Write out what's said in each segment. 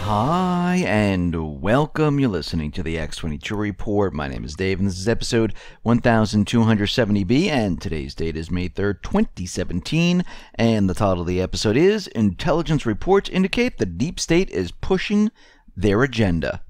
Hi, and welcome. You're listening to the X22 Report. My name is Dave, and this is episode 1270B, and today's date is May 3rd, 2017, and the title of the episode is Intelligence Reports Indicate the Deep State is Pushing Their Agenda.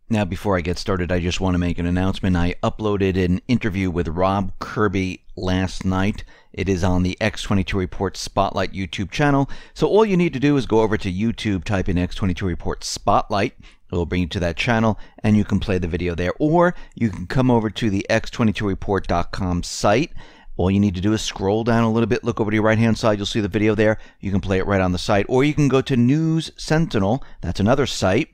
Now, before I get started, I just want to make an announcement. I uploaded an interview with Rob Kirby last night. It is on the X22 Report Spotlight YouTube channel. So all you need to do is go over to YouTube, type in X22 Report Spotlight. It will bring you to that channel, and you can play the video there. Or you can come over to the X22report.com site. All you need to do is scroll down a little bit, look over to your right-hand side. You'll see the video there. You can play it right on the site. Or you can go to News Sentinel. That's another site.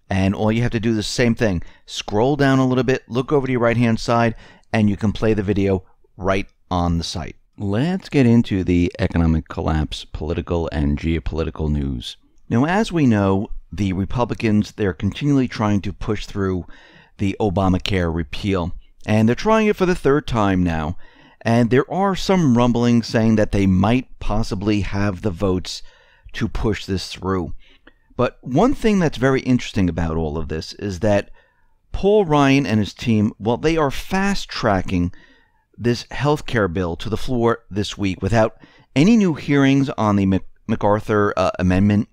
And all you have to do is the same thing. Scroll down a little bit, look over to your right-hand side, and you can play the video right on the site. Let's get into the economic collapse, political and geopolitical news. Now, as we know, the Republicans, they're continually trying to push through the Obamacare repeal. And they're trying it for the third time now. And there are some rumblings saying that they might possibly have the votes to push this through. But one thing that's very interesting about all of this is that Paul Ryan and his team, well, they are fast-tracking this health care bill to the floor this week without any new hearings on the MacArthur amendment.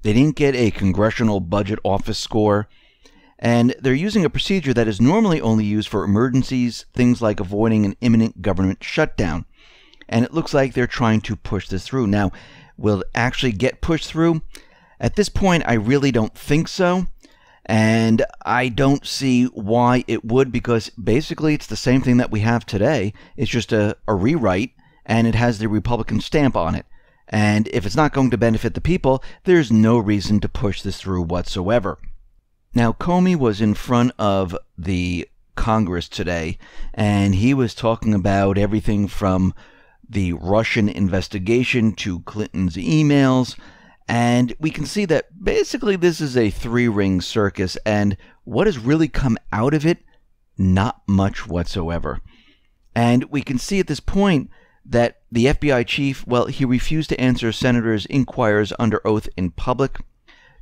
They didn't get a Congressional Budget Office score, and they're using a procedure that is normally only used for emergencies, things like avoiding an imminent government shutdown. And it looks like they're trying to push this through. Now, will it actually get pushed through? At this point, I really don't think so, and I don't see why it would, because basically it's the same thing that we have today. It's just a rewrite, and it has the Republican stamp on it. And if it's not going to benefit the people, there's no reason to push this through whatsoever. Now, Comey was in front of the Congress today, and he was talking about everything from the Russian investigation to Clinton's emails. And we can see that basically this is a three-ring circus, and what has really come out of it? Not much whatsoever. And we can see at this point that the FBI chief, well, he refused to answer senators' inquiries under oath in public.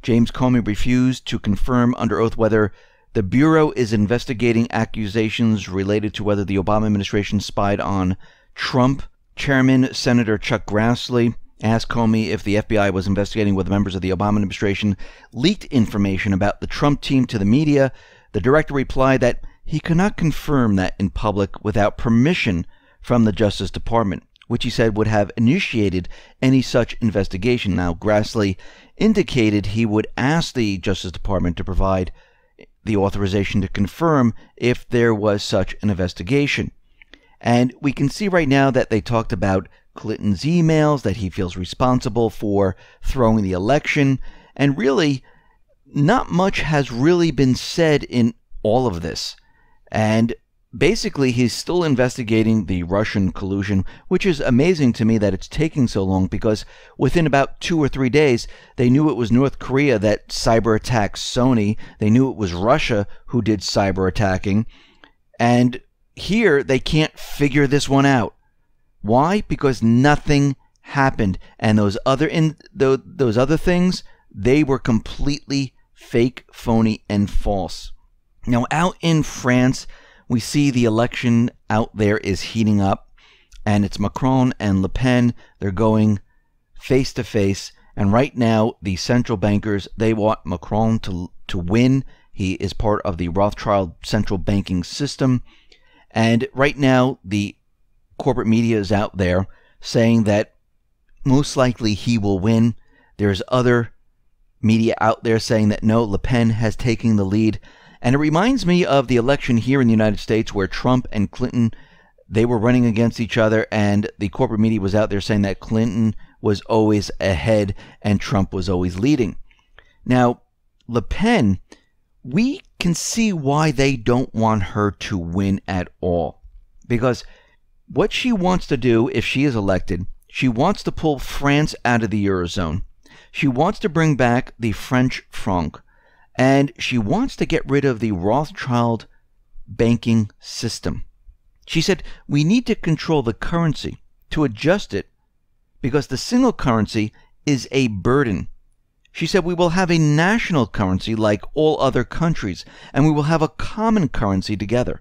James Comey refused to confirm under oath whether the Bureau is investigating accusations related to whether the Obama administration spied on Trump. Chairman Senator Chuck Grassley asked Comey if the FBI was investigating whether members of the Obama administration leaked information about the Trump team to the media. The director replied that he could not confirm that in public without permission from the Justice Department, which he said would have initiated any such investigation. Now, Grassley indicated he would ask the Justice Department to provide the authorization to confirm if there was such an investigation. And we can see right now that they talked about Clinton's emails, that he feels responsible for throwing the election, and really not much has really been said in all of this. And basically he's still investigating the Russian collusion, which is amazing to me that it's taking so long, because within about 2 or 3 days they knew it was North Korea that cyber attacked Sony. They knew it was Russia who did cyber attacking, and here they can't figure this one out. Why? Because nothing happened, and those other things, they were completely fake, phony, and false. Now, out in France, we see the election out there is heating up, and it's Macron and Le Pen. They're going face to face, and right now the central bankers, they want Macron to win. He is part of the Rothschild central banking system, and right now the corporate media is out there saying that most likely he will win. There's other media out there saying that no, Le Pen has taken the lead. And it reminds me of the election here in the United States where Trump and Clinton, they were running against each other, and the corporate media was out there saying that Clinton was always ahead and Trump was always leading. Now, Le Pen, we can see why they don't want her to win at all. Because what she wants to do if she is elected, she wants to pull France out of the Eurozone. She wants to bring back the French franc. And she wants to get rid of the Rothschild banking system. She said, we need to control the currency to adjust it because the single currency is a burden. She said we will have a national currency like all other countries, and we will have a common currency together.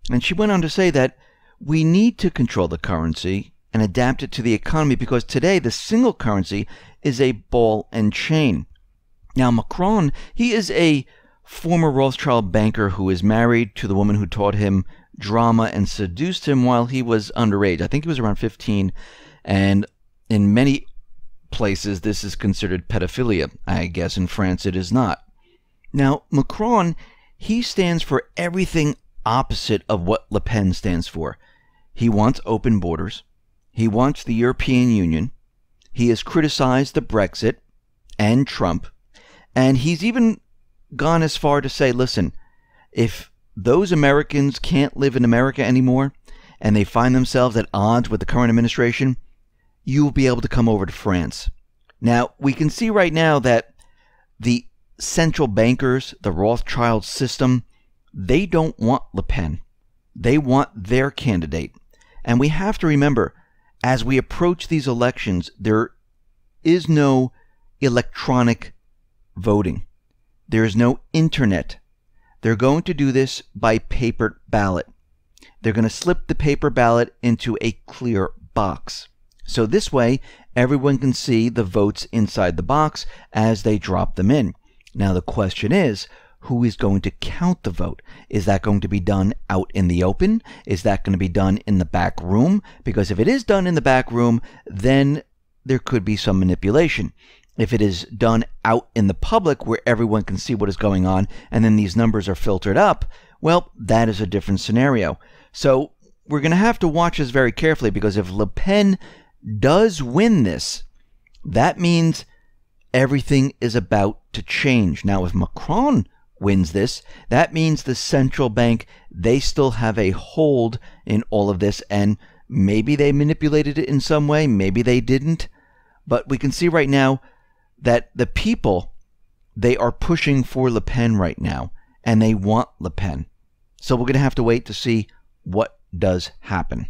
And she went on to say that we need to control the currency and adapt it to the economy because today the single currency is a ball and chain. Now, Macron, he is a former Rothschild banker who is married to the woman who taught him drama and seduced him while he was underage. I think he was around 15, and in many places this is considered pedophilia. I guess in France it is not. Now, Macron, he stands for everything opposite of what Le Pen stands for. He wants open borders. He wants the European Union. He has criticized the Brexit and Trump. And he's even gone as far to say, listen, if those Americans can't live in America anymore and they find themselves at odds with the current administration, you'll be able to come over to France. Now, we can see right now that the central bankers, the Rothschild system, they don't want Le Pen. They want their candidate. And we have to remember, as we approach these elections, there is no electronic voting. There is no internet. They're going to do this by paper ballot. They're going to slip the paper ballot into a clear box. So this way, everyone can see the votes inside the box as they drop them in. Now the question is, who is going to count the vote? Is that going to be done out in the open? Is that going to be done in the back room? Because if it is done in the back room, then there could be some manipulation. If it is done out in the public where everyone can see what is going on and then these numbers are filtered up, well, that is a different scenario. So we're going to have to watch this very carefully, because if Le Pen does win this, that means everything is about to change. Now, if Macron wins this, that means the central bank, they still have a hold in all of this, and maybe they manipulated it in some way, maybe they didn't. But we can see right now that the people, they are pushing for Le Pen right now, and they want Le Pen. So we're going to have to wait to see what does happen.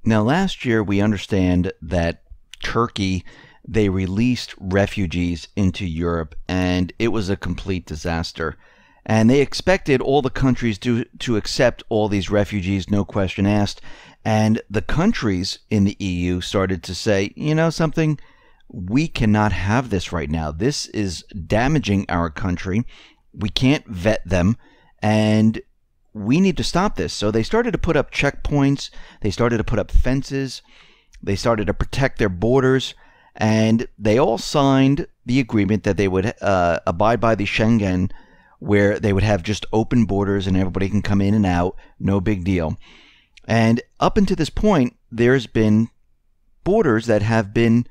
Now, last year, we understand that Turkey, they released refugees into Europe, and it was a complete disaster. And they expected all the countries to accept all these refugees, no question asked. And the countries in the EU started to say, you know something, we cannot have this right now. This is damaging our country. We can't vet them, and we need to stop this. So they started to put up checkpoints. They started to put up fences. They started to protect their borders, and they all signed the agreement that they would abide by the Schengen, where they would have just open borders and everybody can come in and out, no big deal. And up until this point, there's been borders that have been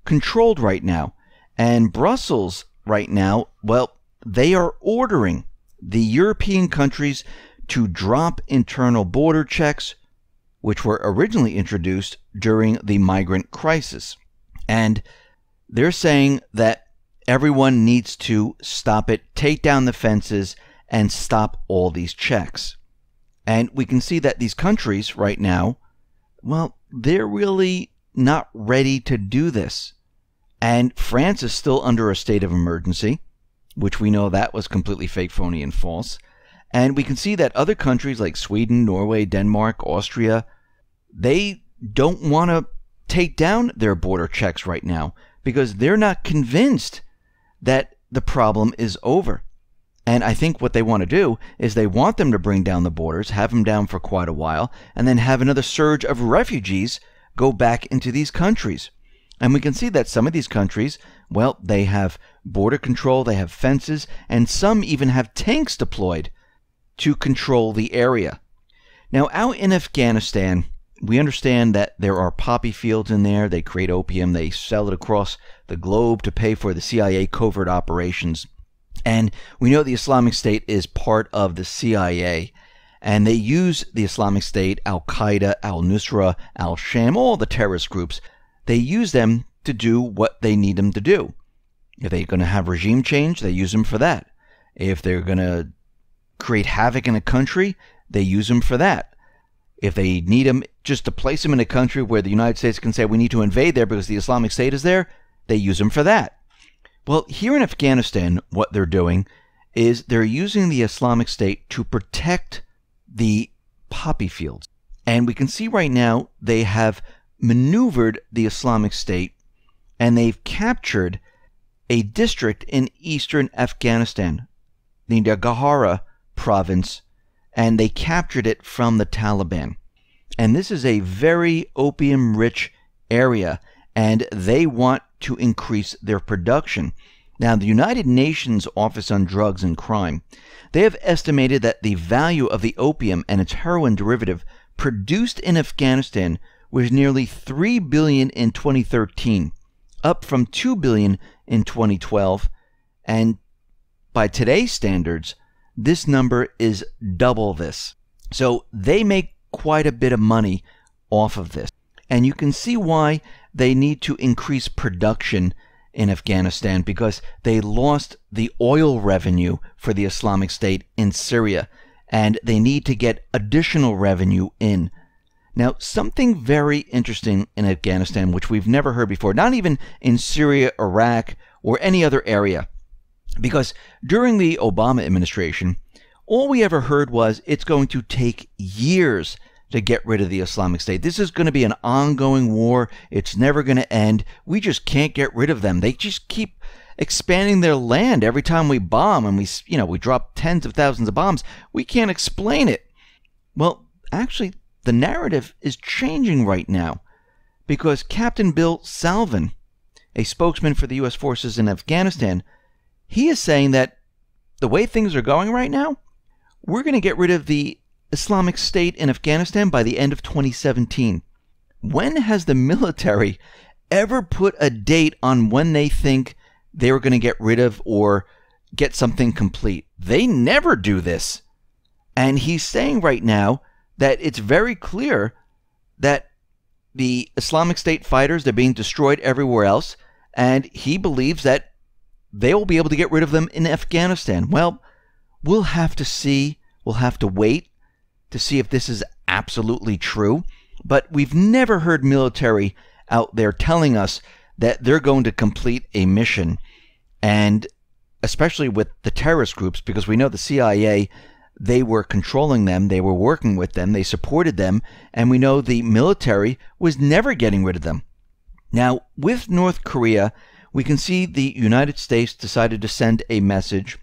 controlled right now. And Brussels right now, well, they are ordering the European countries to drop internal border checks, which were originally introduced during the migrant crisis. And they're saying that everyone needs to stop it, take down the fences, and stop all these checks. And we can see that these countries right now, well, they're really not ready to do this. And France is still under a state of emergency, which we know that was completely fake, phony, and false. And we can see that other countries like Sweden, Norway, Denmark, Austria, they don't want to take down their border checks right now because they're not convinced that the problem is over. And I think what they want to do is they want them to bring down the borders, have them down for quite a while, and then have another surge of refugees go back into these countries. And we can see that some of these countries, well, they have border control, they have fences, and some even have tanks deployed to control the area. Now, out in Afghanistan, we understand that there are poppy fields in there. They create opium. They sell it across the globe to pay for the CIA covert operations. And we know the Islamic State is part of the CIA. And they use the Islamic State, Al-Qaeda, Al-Nusra, Al-Sham, all the terrorist groups. They use them to do what they need them to do. If they're going to have regime change, they use them for that. If they're going to create havoc in a country, they use them for that. If they need them just to place them in a country where the United States can say we need to invade there because the Islamic State is there, they use them for that. Well, here in Afghanistan, what they're doing is they're using the Islamic State to protect the poppy fields. And we can see right now they have maneuvered the Islamic State and they've captured a district in eastern Afghanistan, the Nangarhar province, and they captured it from the Taliban. And this is a very opium-rich area, and they want to increase their production. Now, the United Nations Office on Drugs and Crime, they have estimated that the value of the opium and its heroin derivative produced in Afghanistan was nearly $3 billion in 2013, up from $2 billion in 2012, and by today's standards, this number is double this. So they make quite a bit of money off of this. And you can see why they need to increase production in Afghanistan, because they lost the oil revenue for the Islamic State in Syria, and they need to get additional revenue in. Now, something very interesting in Afghanistan, which we've never heard before, not even in Syria, Iraq, or any other area, because during the Obama administration, all we ever heard was it's going to take years to get rid of the Islamic State. This is going to be an ongoing war. It's never going to end. We just can't get rid of them. They just keep expanding their land every time we bomb, and we drop tens of thousands of bombs. We can't explain it. Well, actually, the narrative is changing right now, because Captain Bill Salvin, a spokesman for the U.S. forces in Afghanistan, he is saying that the way things are going right now, we're going to get rid of the Islamic State in Afghanistan by the end of 2017. When has the military ever put a date on when they think they were going to get rid of or get something complete? They never do this. And he's saying right now that it's very clear that the Islamic State fighters, they're being destroyed everywhere else, and he believes that they will be able to get rid of them in Afghanistan. Well, we'll have to see. We'll have to wait to see if this is absolutely true. But we've never heard military out there telling us that they're going to complete a mission. And especially with the terrorist groups, because we know the CIA, they were controlling them, they were working with them, they supported them, and we know the military was never getting rid of them. Now, with North Korea, we can see the United States decided to send a message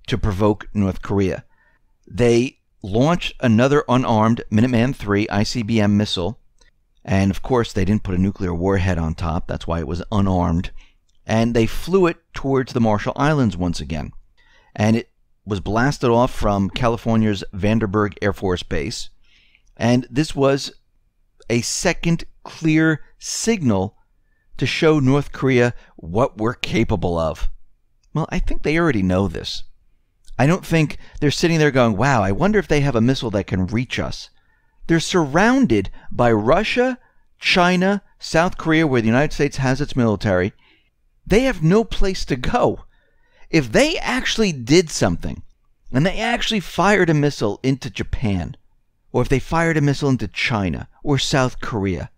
to provoke North Korea. They launched another unarmed Minuteman III ICBM missile, and of course they didn't put a nuclear warhead on top, that's why it was unarmed, and they flew it towards the Marshall Islands once again. And it was blasted off from California's Vandenberg Air Force Base, and this was a second clear signal to show North Korea what we're capable of. Well, I think they already know this. I don't think they're sitting there going, wow, I wonder if they have a missile that can reach us. They're surrounded by Russia, China, South Korea, where the United States has its military. They have no place to go. If they actually did something, and they actually fired a missile into Japan, or if they fired a missile into China or South Korea,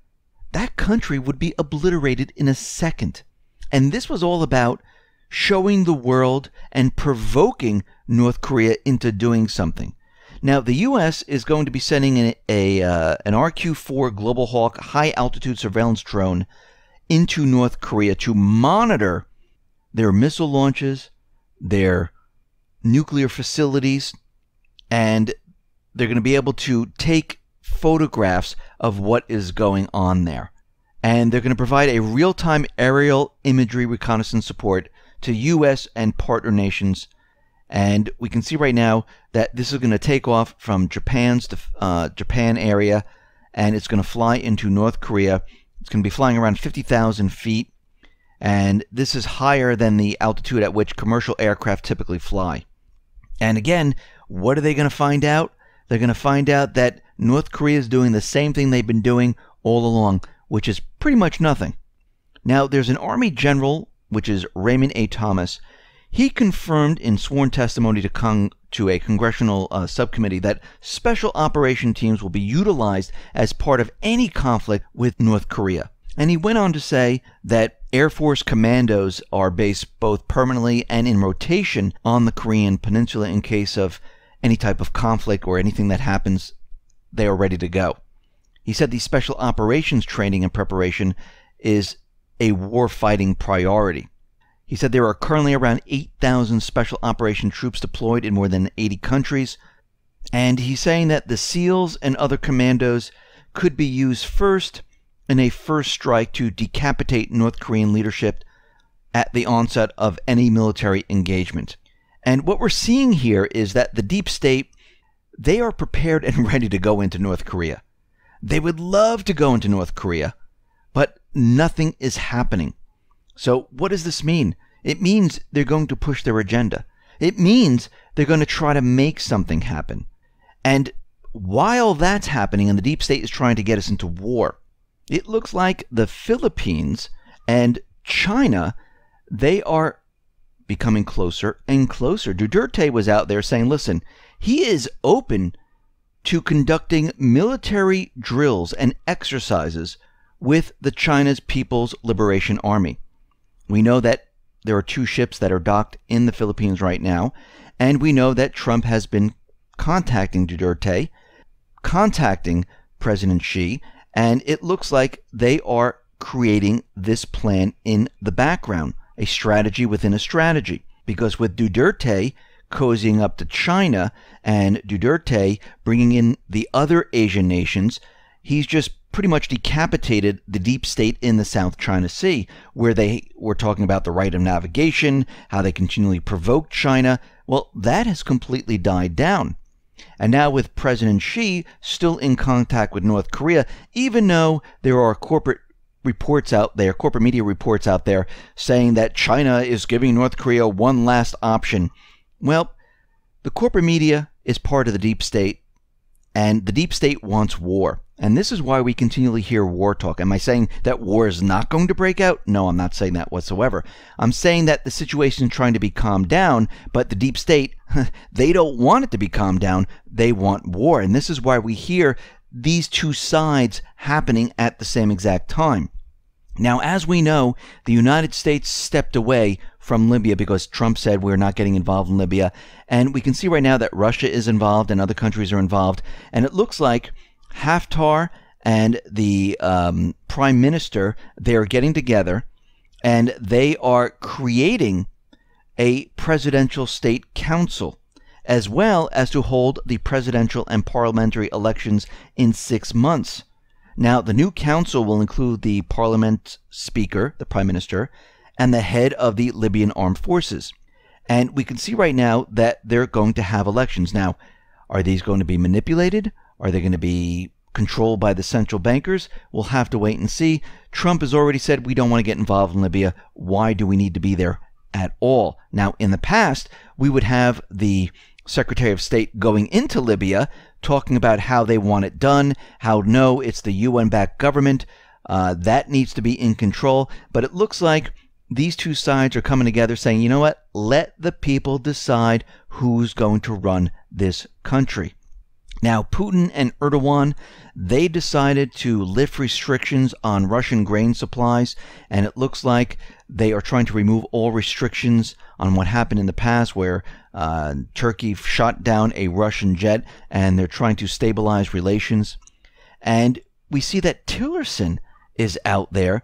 that country would be obliterated in a second. And this was all about showing the world and provoking North Korea into doing something. Now, the U.S. is going to be sending an RQ-4 Global Hawk high-altitude surveillance drone into North Korea to monitor their missile launches, their nuclear facilities, and they're going to be able to take photographs of what is going on there. And they're going to provide a real-time aerial imagery reconnaissance support to U.S. and partner nations. And we can see right now that this is going to take off from Japan area, and it's going to fly into North Korea. It's going to be flying around 50,000 feet, and this is higher than the altitude at which commercial aircraft typically fly. And again, what are they going to find out? They're going to find out that North Korea is doing the same thing they've been doing all along, which is pretty much nothing. Now, there's an Army general, which is Raymond A. Thomas. He confirmed in sworn testimony to a congressional subcommittee that special operation teams will be utilized as part of any conflict with North Korea. And he went on to say that Air Force commandos are based both permanently and in rotation on the Korean Peninsula in case of any type of conflict or anything that happens. They are ready to go. He said the special operations training and preparation is a war-fighting priority. He said there are currently around 8,000 special operation troops deployed in more than 80 countries, and he's saying that the SEALs and other commandos could be used first in a first strike to decapitate North Korean leadership at the onset of any military engagement. And what we're seeing here is that the deep state, they are prepared and ready to go into North Korea. They would love to go into North Korea, but nothing is happening. So what does this mean? It means they're going to push their agenda. It means they're going to try to make something happen. And while that's happening and the deep state is trying to get us into war, it looks like the Philippines and China, they are becoming closer and closer. Duterte was out there saying, listen, he is open to conducting military drills and exercises with the China's People's Liberation Army. We know that there are 2 ships that are docked in the Philippines right now, and we know that Trump has been contacting Duterte, contacting President Xi, and it looks like they are creating this plan in the background, a strategy within a strategy. Because with Duterte cozying up to China and Duterte bringing in the other Asian nations, he's just pretty much decapitated the deep state in the South China Sea, where they were talking about the right of navigation, how they continually provoke China. Well, that has completely died down. And now with President Xi still in contact with North Korea, even though there are corporate media reports out there saying that China is giving North Korea one last option. Well, the corporate media is part of the deep state, and the deep state wants war. And this is why we continually hear war talk. Am I saying that war is not going to break out? No, I'm not saying that whatsoever. I'm saying that the situation is trying to be calmed down, but the deep state, they don't want it to be calmed down. They want war. And this is why we hear these 2 sides happening at the same exact time. Now, as we know, the United States stepped away from Libya because Trump said we're not getting involved in Libya. And we can see right now that Russia is involved and other countries are involved. And it looks like Haftar and the Prime Minister, they're getting together and they are creating a presidential state council, as well as to hold the presidential and parliamentary elections in 6 months. Now, the new council will include the parliament speaker, the Prime Minister, and the head of the Libyan armed forces. And we can see right now that they're going to have elections. Now, are these going to be manipulated? Are they going to be controlled by the central bankers? We'll have to wait and see. Trump has already said we don't want to get involved in Libya. Why do we need to be there at all? Now, in the past, we would have the Secretary of State going into Libya talking about how they want it done, how no, it's the UN-backed government. That needs to be in control. But it looks like these 2 sides are coming together saying, you know what, let the people decide who's going to run this country. Now, Putin and Erdogan, they decided to lift restrictions on Russian grain supplies, and it looks like they are trying to remove all restrictions on what happened in the past where Turkey shot down a Russian jet, and they're trying to stabilize relations. And we see that Tillerson is out there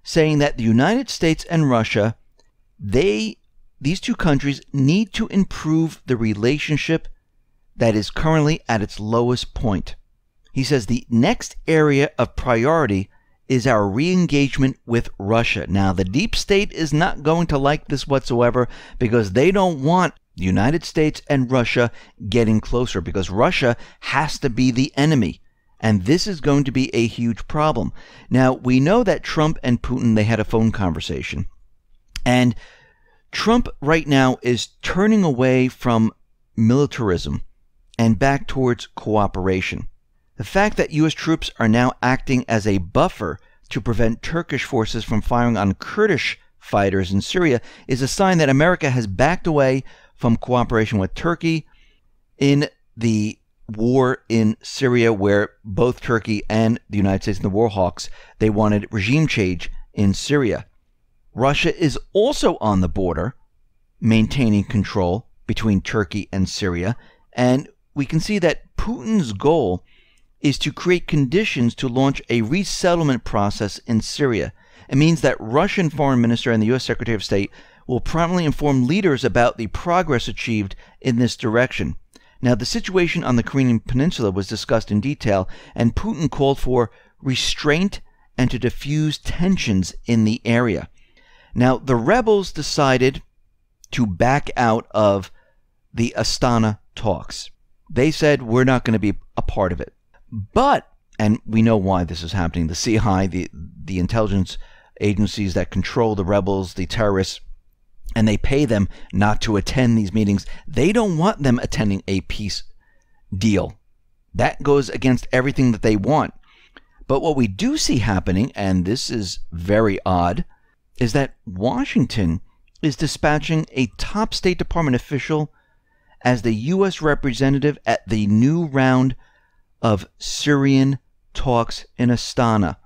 saying that the United States and Russia, these 2 countries need to improve the relationship that is currently at its lowest point. He says the next area of priority is our re-engagement with Russia. Now, the deep state is not going to like this whatsoever because they don't want the United States and Russia getting closer, because Russia has to be the enemy. And this is going to be a huge problem. Now, we know that Trump and Putin, they had a phone conversation. And Trump right now is turning away from militarism and back towards cooperation. The fact that U.S. troops are now acting as a buffer to prevent Turkish forces from firing on Kurdish fighters in Syria is a sign that America has backed away from cooperation with Turkey in the war in Syria, where both Turkey and the United States and the war hawks, they wanted regime change in Syria. Russia is also on the border, maintaining control between Turkey and Syria, and we can see that Putin's goal is to create conditions to launch a resettlement process in Syria. It means that Russian Foreign Minister and the U.S. Secretary of State will promptly inform leaders about the progress achieved in this direction. Now, the situation on the Korean Peninsula was discussed in detail, and Putin called for restraint and to diffuse tensions in the area. Now, the rebels decided to back out of the Astana talks. They said, we're not going to be a part of it. But, and we know why this is happening, the CI, the intelligence agencies that control the rebels, the terrorists, and they pay them not to attend these meetings. They don't want them attending a peace deal. That goes against everything that they want. But what we do see happening, and this is very odd, is that Washington is dispatching a top State Department official as the U.S. representative at the new round of Syrian talks in Astana.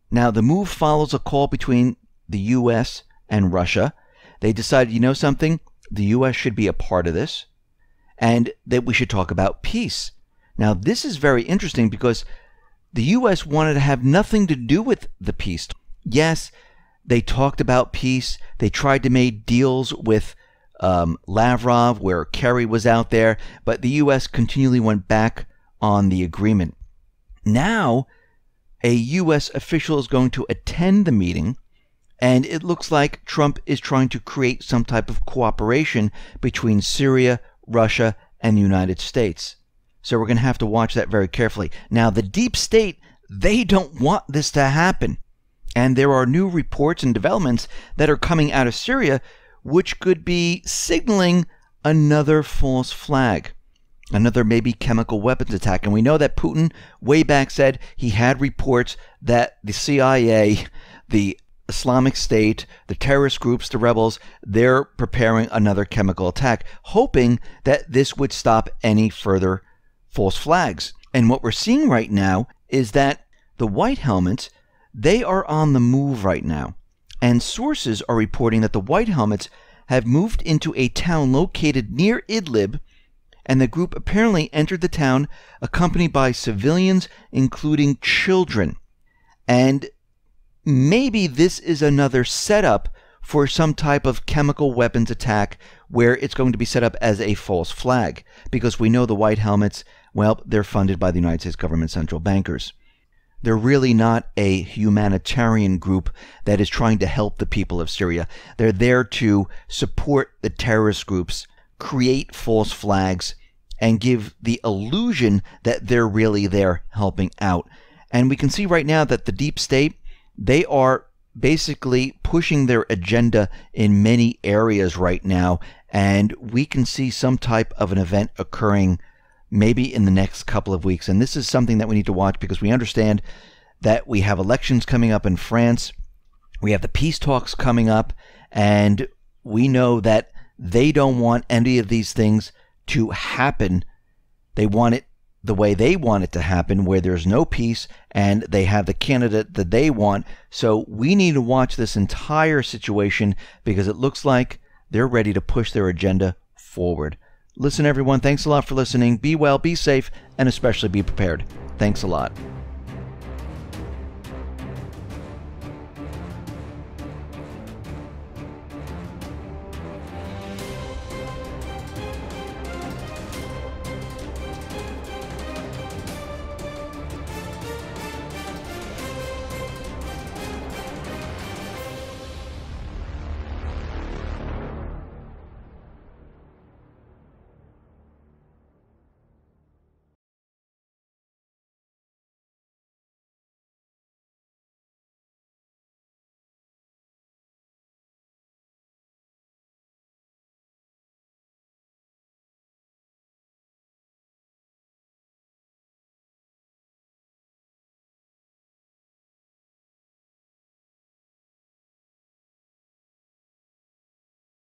Now, the move follows a call between the U.S. and Russia. They decided, you know something? The U.S. should be a part of this, and that we should talk about peace. Now, this is very interesting because the U.S. wanted to have nothing to do with the peace. Yes, they talked about peace. They tried to make deals with Lavrov, where Kerry was out there, but the U.S. continually went back on the agreement. Now, a U.S. official is going to attend the meeting, and it looks like Trump is trying to create some type of cooperation between Syria, Russia, and the United States. So we're going to have to watch that very carefully. Now, the deep state, they don't want this to happen. And there are new reports and developments that are coming out of Syria, which could be signaling another false flag, another maybe chemical weapons attack. And we know that Putin way back said he had reports that the CIA, the Islamic State, the terrorist groups, the rebels, they're preparing another chemical attack, hoping that this would stop any further false flags. And what we're seeing right now is that the White Helmets, they are on the move right now. And sources are reporting that the White Helmets have moved into a town located near Idlib, and the group apparently entered the town accompanied by civilians, including children. And maybe this is another setup for some type of chemical weapons attack where it's going to be set up as a false flag, because we know the White Helmets, well, they're funded by the United States government central bankers. They're really not a humanitarian group that is trying to help the people of Syria. They're there to support the terrorist groups, create false flags, and give the illusion that they're really there helping out. And we can see right now that the deep state, they are basically pushing their agenda in many areas right now, and we can see some type of an event occurring maybe in the next couple of weeks. And this is something that we need to watch, because we understand that we have elections coming up in France, we have the peace talks coming up, and we know that they don't want any of these things to happen. They want it the way they want it to happen, where there's no peace and they have the candidate that they want. So we need to watch this entire situation, because it looks like they're ready to push their agenda forward. Listen, everyone, thanks a lot for listening. Be well, be safe, and especially be prepared. Thanks a lot.